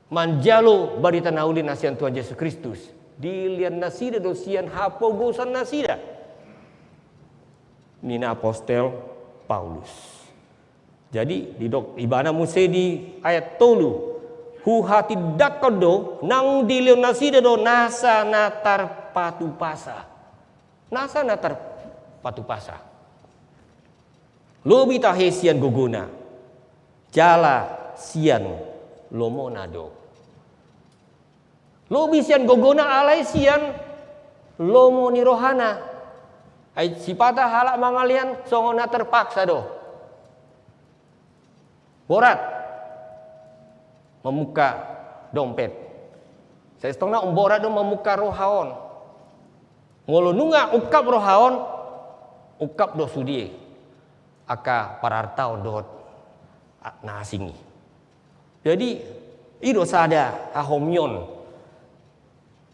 manjalo barita nauli nasian Tuhan Yesus Kristus dilian nasida dosian hapogosan nasida nina apostel Paulus. Jadi di dok ibana muse di ayat tolu hu hati dakodo nang dilian nasida do nasa natar patu pasa nasa natar patu pasa lobi tahesian gogona jala sian lomonado lobi sian gogona alai sian lomo ni rohana ai sipata halak mangalian songona terpaksa do borat memuka dompet saya setengah borat do memuka rohaon ngolo nunga ukap rohaon ukap do sudie aka parartau dot na asingi. Jadi ido sada ahomyon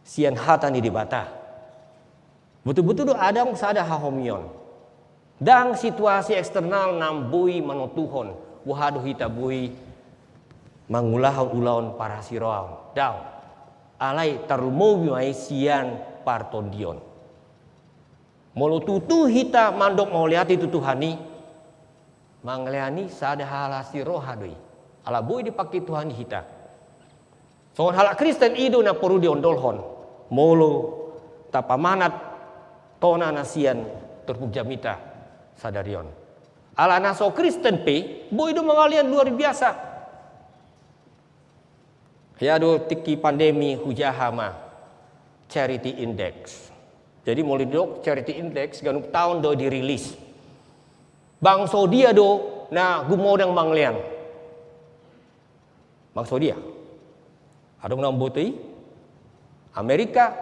sian hatani di bata. Betul-betul do ada sada ahomyon. Dang situasi eksternal nambui manotuhon wahado hita bui mangulahon ulaon para siroaon. Dang alai tarumobi mai sian partondion. Molo tutu hita mandok mau lihat itu Tuhani mangliani sada halasi rohadoi ala boy dipakai Tuhani hita so halak Kristen ido na poru diondolhon molo tapamanat tona nasian terpuk jamita sadarion ala naso Kristen pe boy do mangalian luar biasa ya do tiki pandemi hujahama charity index. Jadi mulai dok charity index ganuk tahun do dirilis. Bangso dia do na gumodang manglian. Bangso dia. Adong nam botei Amerika.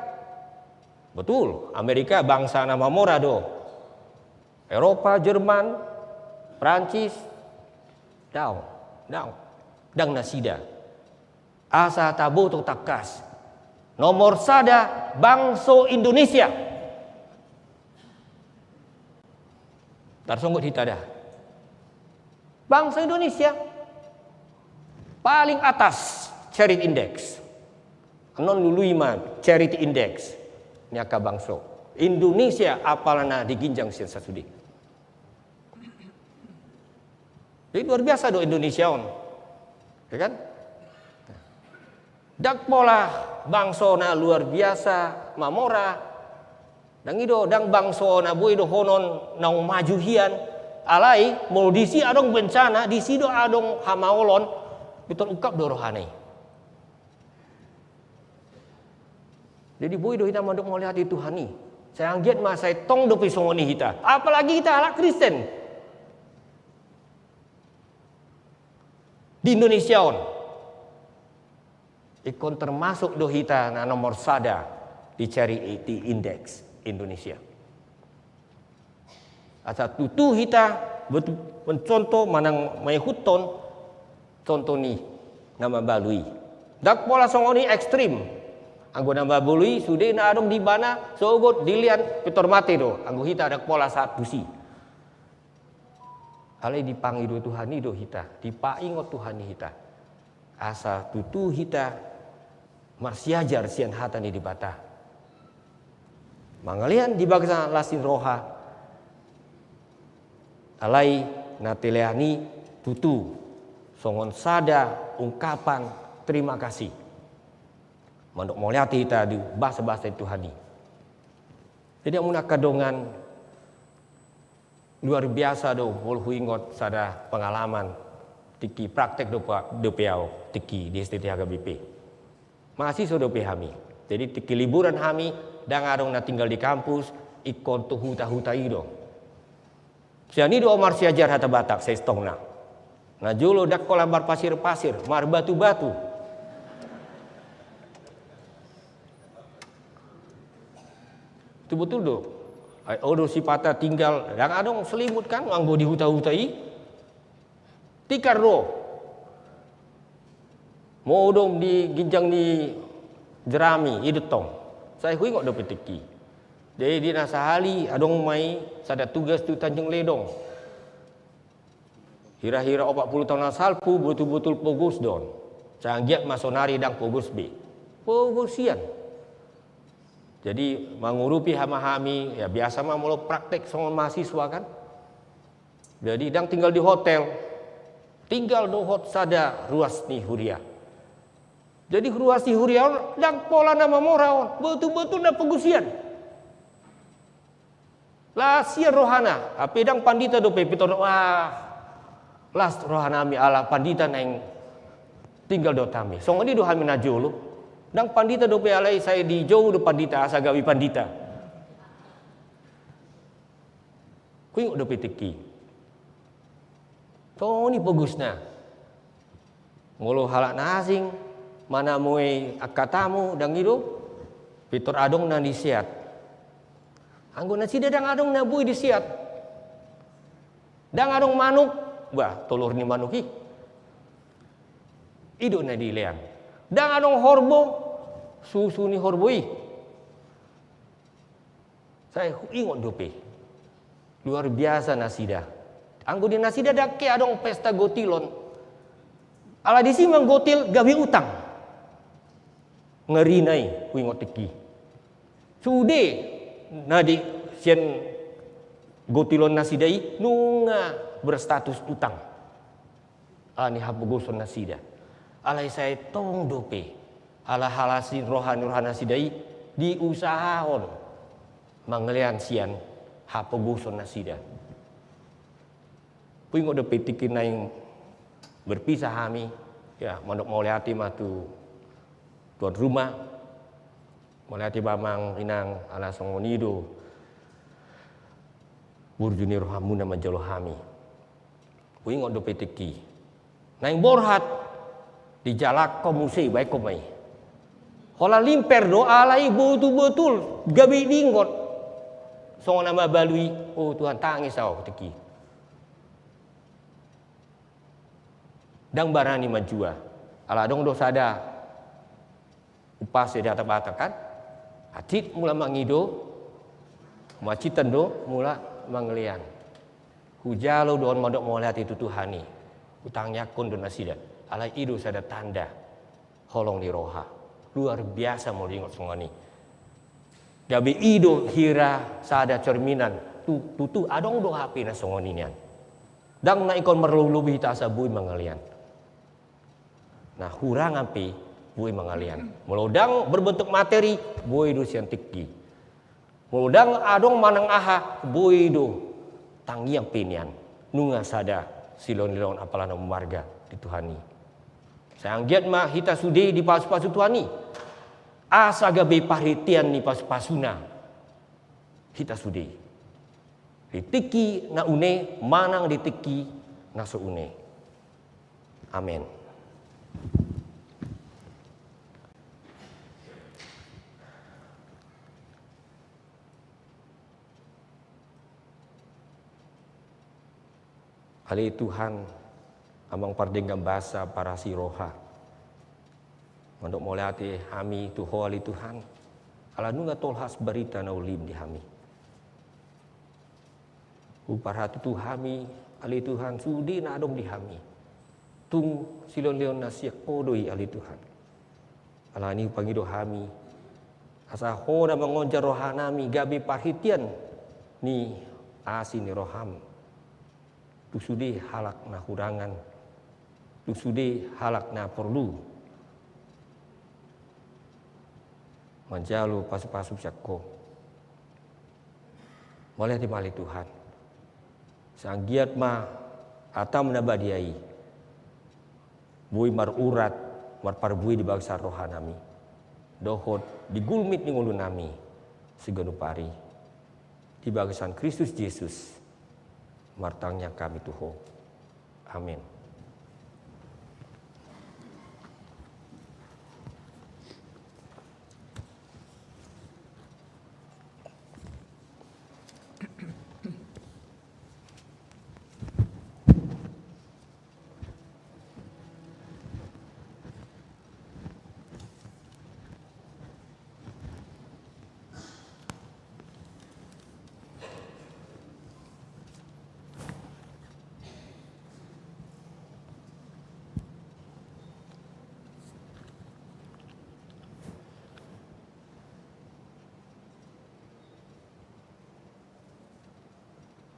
Betul, Amerika bangsa nama mora do. Eropa, Jerman, Prancis, dang nasida. Asa tabo to takas. Nomor sada bangso Indonesia. Tarsonggot hita dah. Bangsa Indonesia paling atas charity index. Non luluiman charity index. Nyaka bangso Indonesia apalana diginjang sian sasudi. Jadi luar biasa do Indonesia on. Ya kan? Dak pola bangso na luar biasa mamora. Dang ido dang bangso na boy do honon nang majuhian alai moldisi adong bencana di sido adong hamaolon betul ukap do rohani. Jadi boy do hita mandok mau lihat itu Tuhani. Saya angget mah saya tong do pisongoni hita. Apalagi kita halak Kristen. Di Indonesia on. Ikon termasuk do hita na nomor sada di charity index Indonesia. Asa tutu hita betul mencontoh manang mai huton contoh ni nama balui. Dak pola songoni ekstrim. Anggo nama balui sudah na adong di bana sogot dilian pitor mate do. Anggo hita dak pola saat pusi. Alai dipanggil Tuhan do hita, dipaingot Tuhan hita. Asa tutu hita marsiajar sian hatani di bata. Mangalian di bagsa lasin roha. Alai nateleani tutu songon sada ungkapan terima kasih. Mandok moliati hita di bahasa-bahasa Tuhani. Jadi amun kadongan luar biasa do wol huingot sada pengalaman tiki praktek do peau tiki di STT HKBP. Mahasiswa do hami. Jadi tiki liburan hami dang adong na tinggal di kampus ikon tu huta-huta ido. Siani do omar siajar hata Batak saya stongna. Na julo dak kolambar pasir-pasir, mar batu-batu. Itu betul do. Odo si pata tinggal dang adong selimut kan anggo di huta-hutai. Tikar do. Mau dong di ginjang di jerami idetong. Saya hui ngok dapet teki. Jadi di nasahali adong mai sada tugas tu Tanjung Ledong. Hira-hira 40 tahun salpu betul-betul pogus don. Canggiat masonari dang pogus B. Pogusian. Jadi mengurupi hama-hami ya biasa mah mulo praktek songon mahasiswa kan. Jadi dang tinggal di hotel. Tinggal do hot sada ruas ni huria. Jadi ruas ni huria dang pola nama moraon betul-betul na pegusian. Lah sian rohana, ape dang pandita do pe pitor las rohana mi ala pandita neng tinggal do tami. Songon di do hami najolo. Dang pandita do pe alai saya di jauh do pandita asa gawi pandita. Kuing do pe teki. So ni bagusna. Ngolo halak na asing mana moe akatamu dang ido pitor adong na disiat. Anggo na sida dang adong na bui disiat. Dang adong manuk, bah tolor ni manuk hi. Ido na dilean. Dang adong horbo, susu ni horboi. Saya ingot dope. Luar biasa nasida. Anggo di nasida dake adong pesta gotilon. Ala disi manggotil gawi utang. Ngerinai ingot teki. Sude nadi sian gotilon nasidai nunga berstatus utang. Ani habogoson nasida. Alai saya tong dope. Ala halasin rohani nasidai diusahahon mangelian sian habogoson nasida. Puingo dope tikin naing berpisah kami ya mondok mauliati matu tuan rumah mauliati bamang inang ala songonido burjuni rohamu nama jalo kami puing ondo peteki naing borhat di jalak komuse baik komai hola limper do alai betul-betul gabi dinggot songon nama balui oh Tuhan tangis tau teki dang barani majua ala dong do sada upas di atas batak kan atit mula mangido macitan do mula mangelian hujalo don modok molat itu Tuhani utang yakun do nasida ala ido sada tanda holong di roha luar biasa mau diingat songani gabe ido hira sada cerminan tutu adong do HP na songonian dang na ikon merlubi ta sabui mangelian. Nah, hurang ampi bui mangalian. Melodang berbentuk materi bui do sian tiki. Melodang adong manang aha bui do tangiang pinian. Nunga sada silon-silon apalana marga di Tuhani. Sayanggiat mah hita sudi di pasu-pasu Tuhani. Asa gabe paritian ni pasu-pasuna. Hita sudi. Ditiki na une manang ditiki na so une. Amin. Hali Tuhan amang pardengam bahasa para siroha. Untuk mulai hati kami Tuhan ali Tuhan. Ala nunga tolhas berita na ulim di kami. Upar hati Tuhami ali Tuhan sudi na adong di kami. Tung silon-leon na siyak podoi ali Tuhan. Ala ni pangido kami. Asa hoda mengonjar rohanami gabi parhitian ni asin ni roham. Tusudi halak na kurangan. Tusudi halak na perlu. Manjalu pasu-pasu syakko. Boleh dimali Tuhan. Sang giat ma atam nabadiai. Bui mar urat mar parbui di bangsa rohanami. Dohot digulmit ni ngulu nami seganu pari. Di bangsan Kristus Yesus martangnya kami Tuhan. Amin.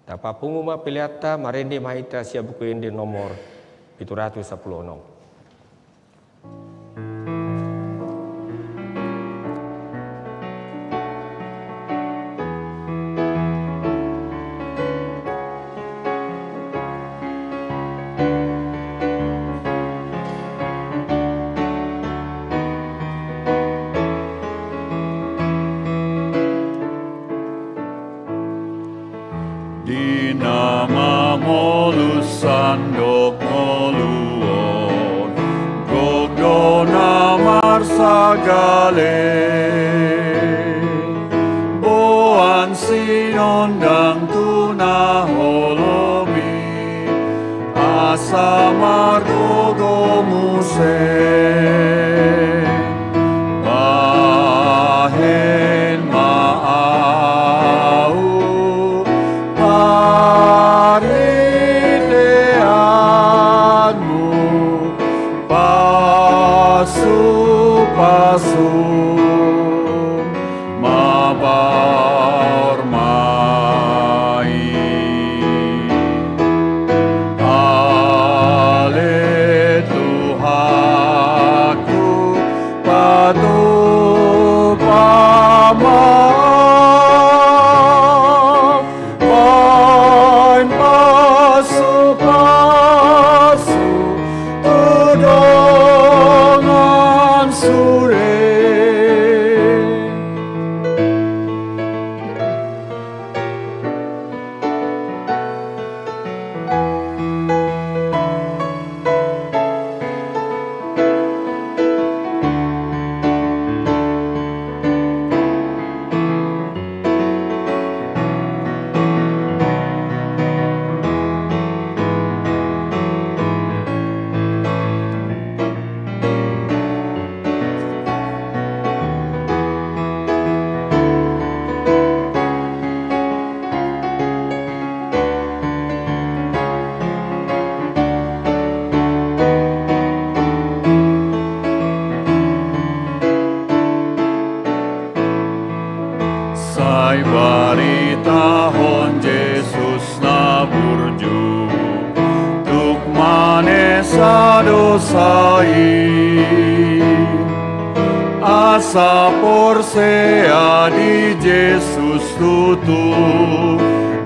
Tapa punguma piliata marende mahita sia buku ende nomor 716. Sandok moluon Gogdona marsagale Boan sinondang tuna holomi Asa margogo muse Bahen maau pasu mabar mai ale Tuhanku patu pama pain pasu pasu tudongan sure Sai baritahon Yesus na burju Tuk manesa dosai Asa porsea di Yesus tutu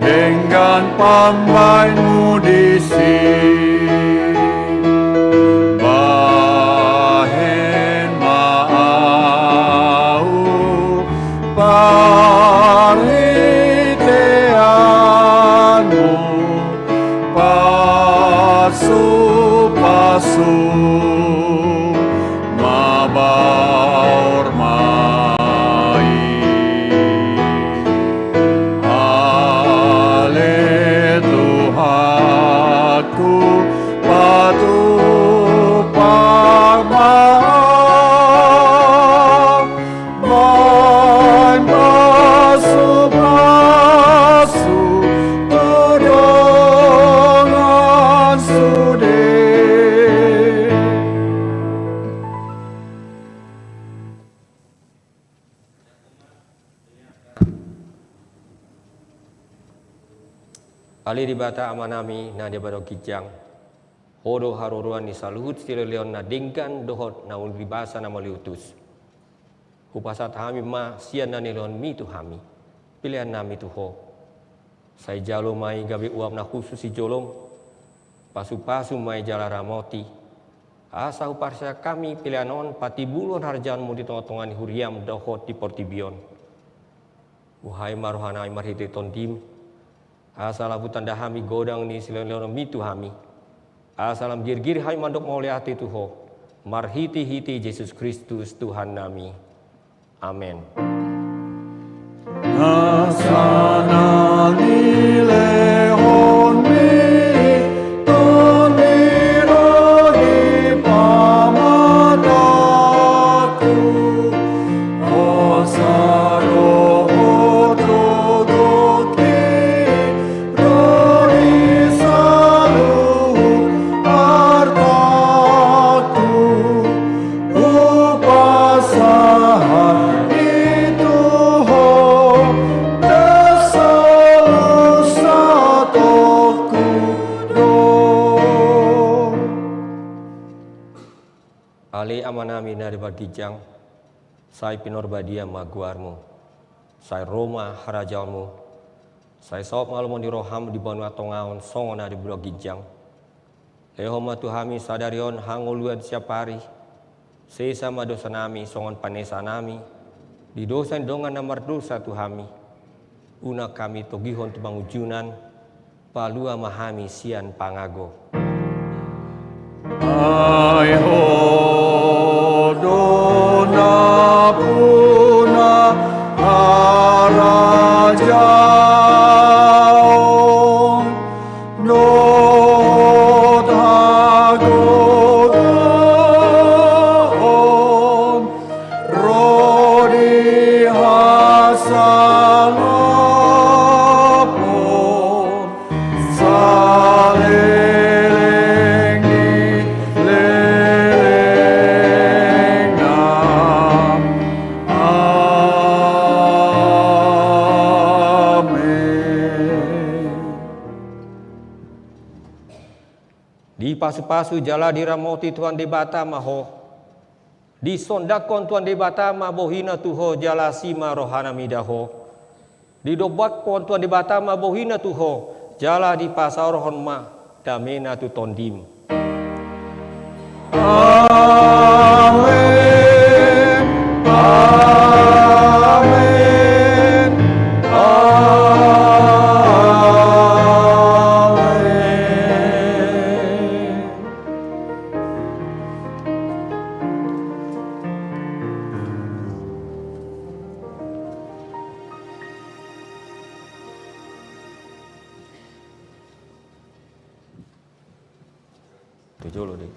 Dengan pambainmu di sini Bahen maau pariteanmu pasu-pasu mabaur mai ale Tuhanku Ali di bata amanami na dia bado kijang. Hodo haruruan ni saluhut sila leon na dingkan dohot na ulibasa na maliutus. Hupasat hami ma sian na nilon mi tu hami. Pilihan nami tu ho. Sai jalo mai gabi uap na khusus si jolong. Pasu-pasu mai jala ramoti. Asa huparsa kami pilihan on pati bulun harjan mu di tengah-tengah huriam dohot di portibion. Uhai maruhana marhiti tondim. Asalam tanda hami godang ni silon-silon mitu hami. Asalam gir-gir hai mandok mauliati tuho. Marhiti-hiti Yesus Kristus Tuhan nami. Amin. Nasana nilehon mi toniro di pamatatu osaro otodoki roni salu artatu upasahan Ali amanami na ribagijang, sai pinorbadia maguarmu, sai Roma harajamu, sai sop malumon di roham di banu atongaon songon na di bulagijang. Lehoma tuhami sadarion hangoluan siapari, sesa madosa nami songon panesa nami, di dosa dongan namar dosa tuhami, una kami togihon tu bangujunan, palua mahami sian pangago. Ai hodona puna harajaon not hagogon rodi hasalapon salelengi lelengam amen. Di pasu-pasu jala diramoti Tuhan debata maho. Di sondakon Tuhan debata ma bohina tuho jala sima rohana midaho. Di dobak kon Tuhan debata ma bohina tuho jala di pasar rohon ma damena tu tondim. Amen. Amen. Amen. Tujuh loh deh.